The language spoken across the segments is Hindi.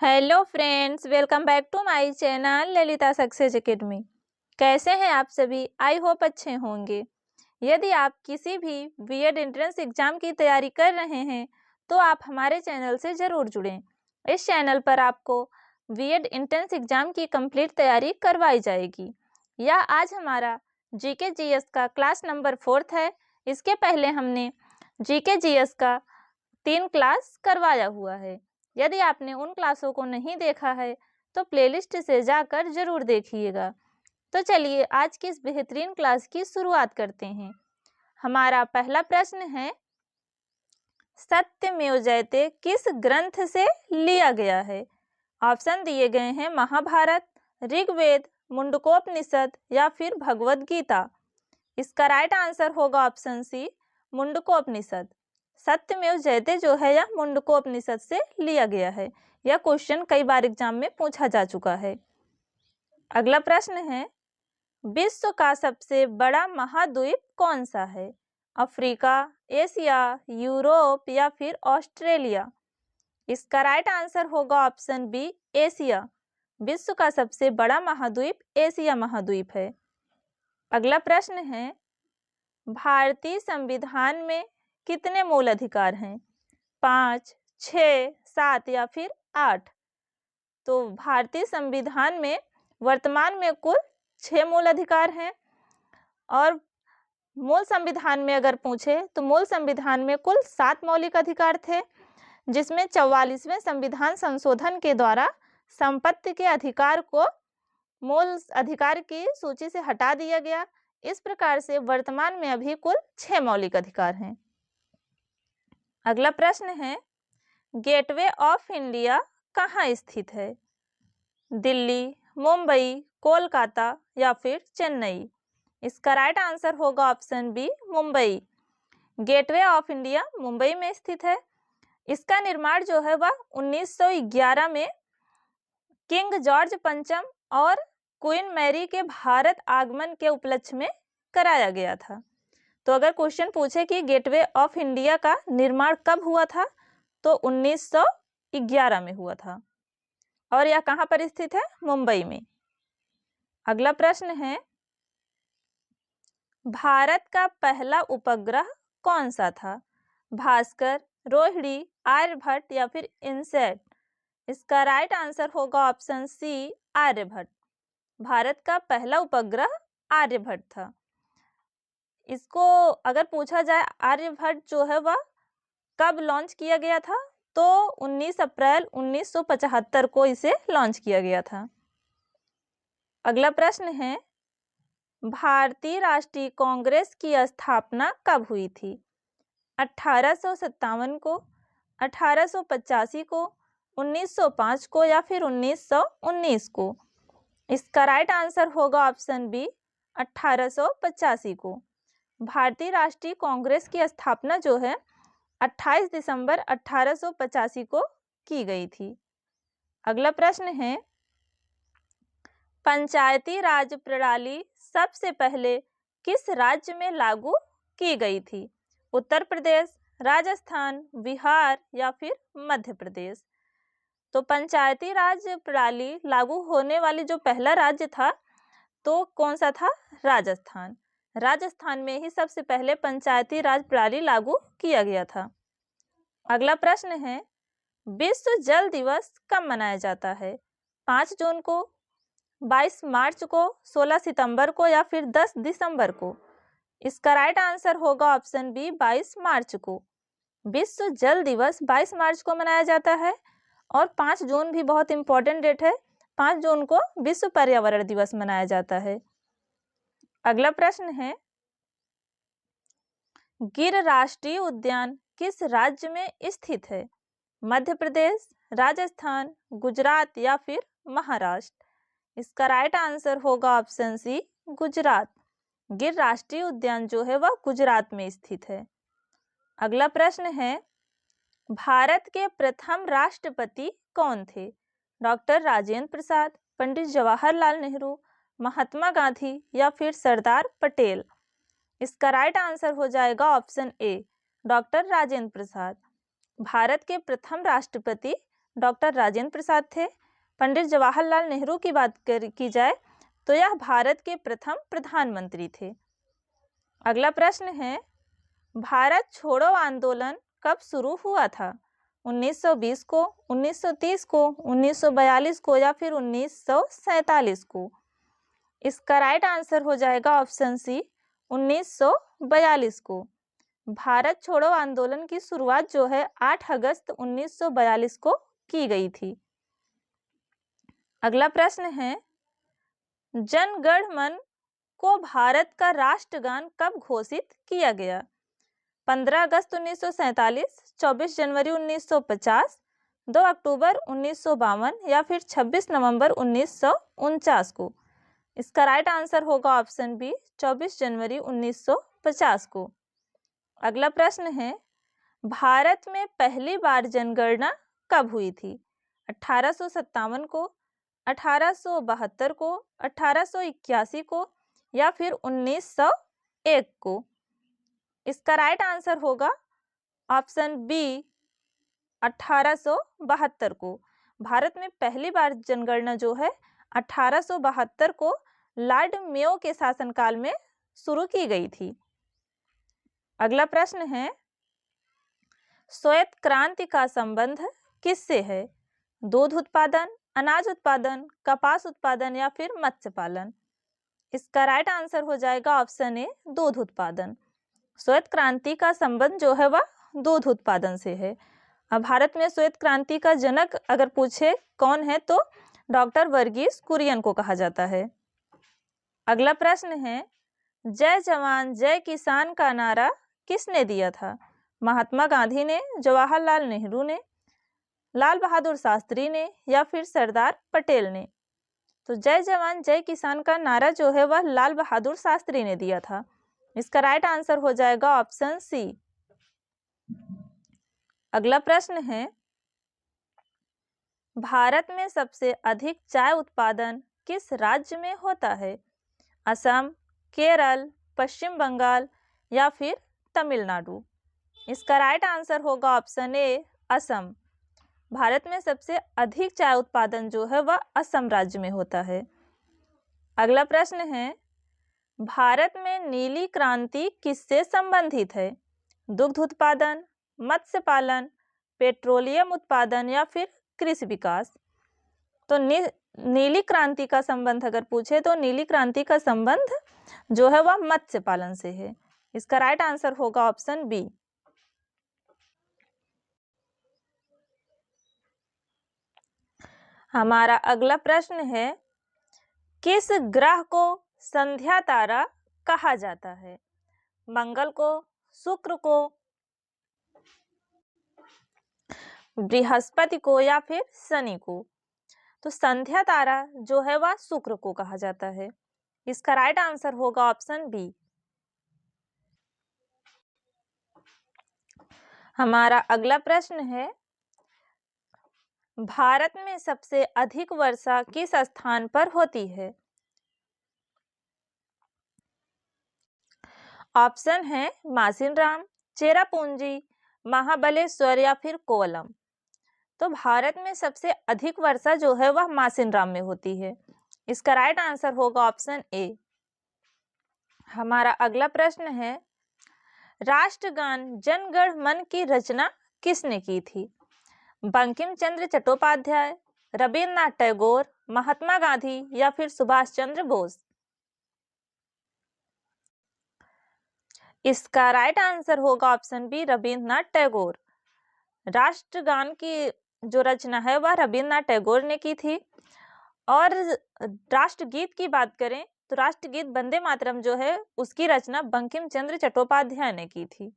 Hello friends, welcome back to my channel Lalita success academy. कैसे हैं आप सभी? आई होप अच्छे होंगे। यदि आप किसी भी बीएड एंट्रेंस एग्जाम की तैयारी कर रहे हैं तो आप हमारे चैनल से ज़रूर जुड़ें। इस चैनल पर आपको बीएड एंट्रेंस एग्जाम की कंप्लीट तैयारी करवाई जाएगी। यह आज हमारा जीके जीएस का क्लास नंबर 4 है। इसके पहले हमने जीके जीएस का 3 क्लास करवाया हुआ है। यदि आपने उन क्लासों को नहीं देखा है तो प्लेलिस्ट से जाकर जरूर देखिएगा। तो चलिए आज की इस बेहतरीन क्लास की शुरुआत करते हैं। हमारा पहला प्रश्न है, सत्यमेव जयते किस ग्रंथ से लिया गया है? ऑप्शन दिए गए हैं महाभारत, ऋग्वेद, मुंडकोपनिषद या फिर भगवद गीता। इसका राइट आंसर होगा ऑप्शन सी, मुंडकोपनिषद। सत्यमेव जयते जो है यह मुंडकोपनिषद से लिया गया है। यह क्वेश्चन कई बार एग्जाम में पूछा जा चुका है। अगला प्रश्न है, विश्व का सबसे बड़ा महाद्वीप कौन सा है? अफ्रीका, एशिया, यूरोप या फिर ऑस्ट्रेलिया। इसका राइट आंसर होगा ऑप्शन बी, एशिया। विश्व का सबसे बड़ा महाद्वीप एशिया महाद्वीप है। अगला प्रश्न है, भारतीय संविधान में कितने मूल अधिकार हैं? 5, 6, 7 या फिर 8। तो भारतीय संविधान में वर्तमान में कुल 6 मूल अधिकार हैं और मूल संविधान में अगर पूछे तो मूल संविधान में कुल 7 मौलिक अधिकार थे, जिसमें 44वें संविधान संशोधन के द्वारा संपत्ति के अधिकार को मूल अधिकार की सूची से हटा दिया गया। इस प्रकार से वर्तमान में अभी कुल 6 मौलिक अधिकार हैं। अगला प्रश्न है, गेटवे ऑफ इंडिया कहाँ स्थित है? दिल्ली, मुंबई, कोलकाता या फिर चेन्नई। इसका राइट आंसर होगा option B, Mumbai. Gateway of India Mumbai में स्थित है। इसका निर्माण जो है वह 1911 में किंग जॉर्ज पंचम और क्वीन मैरी के भारत आगमन के उपलक्ष्य में कराया गया था। तो अगर क्वेश्चन पूछे कि गेटवे ऑफ इंडिया का निर्माण कब हुआ था तो 1911 में हुआ था और यह कहाँ पर स्थित है? मुंबई में। अगला प्रश्न है, भारत का पहला उपग्रह कौन सा था? भास्कर, रोहिणी, आर्यभट्ट या फिर इनसैट। इसका राइट आंसर होगा ऑप्शन सी, आर्यभट्ट। भारत का पहला उपग्रह आर्यभट्ट था। इसको अगर पूछा जाए आर्यभट्ट जो है वह कब लॉन्च किया गया था तो 19 अप्रैल 1975 को इसे लॉन्च किया गया था। अगला प्रश्न है, भारतीय राष्ट्रीय कांग्रेस की स्थापना कब हुई थी? 1857 को, 1885 को, 1905 को या फिर 1919 को। इसका राइट आंसर होगा ऑप्शन बी, 1885 को। भारतीय राष्ट्रीय कांग्रेस की स्थापना जो है 28 दिसंबर 1885 को की गई थी। अगला प्रश्न है, पंचायती राज प्रणाली सबसे पहले किस राज्य में लागू की गई थी? उत्तर प्रदेश, राजस्थान, बिहार या फिर मध्य प्रदेश। तो पंचायती राज प्रणाली लागू होने वाली जो पहला राज्य था तो कौन सा था? राजस्थान। राजस्थान में ही सबसे पहले पंचायती राज प्रणाली लागू किया गया था। अगला प्रश्न है, विश्व जल दिवस कब मनाया जाता है? 5 जून को, 22 मार्च को, 16 सितंबर को या फिर 10 दिसंबर को। इसका राइट आंसर होगा ऑप्शन बी, 22 मार्च को। विश्व जल दिवस 22 मार्च को मनाया जाता है और 5 जून भी बहुत इंपॉर्टेंट डेट है। 5 जून को विश्व पर्यावरण दिवस मनाया जाता है। अगला प्रश्न है, गिर राष्ट्रीय उद्यान किस राज्य में स्थित है? मध्य प्रदेश, राजस्थान, गुजरात या फिर महाराष्ट्र। इसका राइट आंसर होगा ऑप्शन सी, गुजरात। गिर राष्ट्रीय उद्यान जो है वह गुजरात में स्थित है। अगला प्रश्न है, भारत के प्रथम राष्ट्रपति कौन थे? डॉक्टर राजेंद्र प्रसाद, पंडित जवाहरलाल नेहरू, महात्मा गांधी या फिर सरदार पटेल। इसका राइट आंसर हो जाएगा option A, doctor Rajendra Prasad. Bharat के प्रथम राष्ट्रपति डॉक्टर राजेंद्र प्रसाद थे। पंडित जवाहरलाल नेहरू की बात की जाए तो यह भारत के प्रथम प्रधानमंत्री थे। अगला प्रश्न है, भारत छोड़ो आंदोलन कब शुरू हुआ था? 1920 को, 1930 को, 1942 को या फिर 1947 को? इसका राइट आंसर हो जाएगा ऑप्शन सी, 1942 को। भारत छोड़ो आंदोलन की शुरुआत जो है 8 अगस्त 1942 को की गई थी। अगला प्रश्न है, जन गण मन को भारत का राष्ट्रगान कब घोषित किया गया? 15 अगस्त 1947, 24 जनवरी 1950, 2 अक्टूबर 1952 या फिर 26 नवंबर 1949 को? इसका राइट आंसर होगा ऑप्शन बी, 24 जनवरी 1950 को। अगला प्रश्न है, भारत में पहली बार जनगणना कब हुई थी? 1857 को, 1872 को, 1881 को या फिर 1901 को? इसका राइट आंसर होगा ऑप्शन बी, 1872 को। भारत में पहली बार जनगणना जो है 1872 को लॉर्ड मेयो के शासनकाल में शुरू की गई थी। अगला प्रश्न है, श्वेत क्रांति का संबंध किससे है? दूध उत्पादन, अनाज उत्पादन, कपास उत्पादन या फिर मत्स्य पालन? इसका राइट आंसर हो जाएगा ऑप्शन ए, दूध उत्पादन। श्वेत क्रांति का संबंध जो है वह दूध उत्पादन से है। अब भारत में श्वेत क्रांति का जनक अगर पूछे कौन है तो डॉक्टर वर्गीस कुरियन को कहा जाता है। अगला प्रश्न है, जय जवान जय किसान का नारा किसने दिया था? महात्मा गांधी ने, जवाहरलाल नेहरू ने, लाल बहादुर शास्त्री ने या फिर सरदार पटेल ने? तो जय जवान जय किसान का नारा जो है वह लाल बहादुर शास्त्री ने दिया था। इसका राइट आंसर हो जाएगा ऑप्शन सी। अगला प्रश्न है, भारत में सबसे अधिक चाय उत्पादन किस राज्य में होता है? असम, केरल, पश्चिम बंगाल या फिर तमिलनाडु? इसका राइट आंसर होगा ऑप्शन ए, असम। भारत में सबसे अधिक चाय उत्पादन जो है वह असम राज्य में होता है। अगला प्रश्न है, भारत में नीली क्रांति किससे संबंधित है? दुग्ध उत्पादन, मत्स्य पालन, पेट्रोलियम उत्पादन या फिर कृषि विकास? तो नीली क्रांति का संबंध अगर पूछे तो नीली क्रांति का संबंध जो है वह मत्स्य पालन से है। इसका राइट आंसर होगा ऑप्शन बी। हमारा अगला प्रश्न है, किस ग्रह को संध्या तारा कहा जाता है? मंगल को, शुक्र को, बृहस्पति को या फिर शनि को? तो संध्या तारा जो है वह शुक्र को कहा जाता है। इसका राइट आंसर होगा ऑप्शन बी। हमारा अगला प्रश्न है, भारत में सबसे अधिक वर्षा किस स्थान पर होती है? ऑप्शन है मासिनराम, चेरापूंजी, महाबलेश्वर या फिर कोवलम। तो भारत में सबसे अधिक वर्षा जो है वह मासिनराम में होती है। इसका राइट आंसर होगा ऑप्शन ए। हमारा अगला प्रश्न है, राष्ट्रगान जन गण मन की रचना किसने की थी? बंकिम चंद्र चट्टोपाध्याय, रविन्द्रनाथ टैगोर, महात्मा गांधी या फिर सुभाष चंद्र बोस? इसका राइट आंसर होगा ऑप्शन बी, रविन्द्रनाथ टैगोर। राष्ट्रगान की जो रचना है वह रविन्द्रनाथ टैगोर ने की थी। और राष्ट्रगीत की बात करें तो राष्ट्रगीत वंदे मातरम जो है उसकी रचना बंकिम चंद्र चट्टोपाध्याय ने की थी।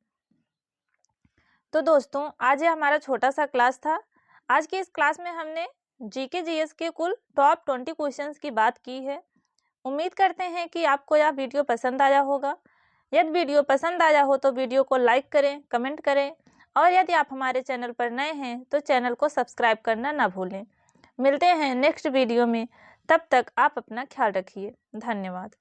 तो दोस्तों, आज ये हमारा छोटा सा क्लास था। आज की इस क्लास में हमने जीके जीएस के कुल टॉप 20 क्वेश्चंस की बात की है। उम्मीद करते हैं कि आपको यह वीडियो पसंद आया होगा। यदि वीडियो पसंद आया हो तो वीडियो को लाइक करें, कमेंट करें और यदि आप हमारे चैनल पर नए हैं तो चैनल को सब्सक्राइब करना ना भूलें। मिलते हैं नेक्स्ट वीडियो में, तब तक आप अपना ख्याल रखिए। धन्यवाद।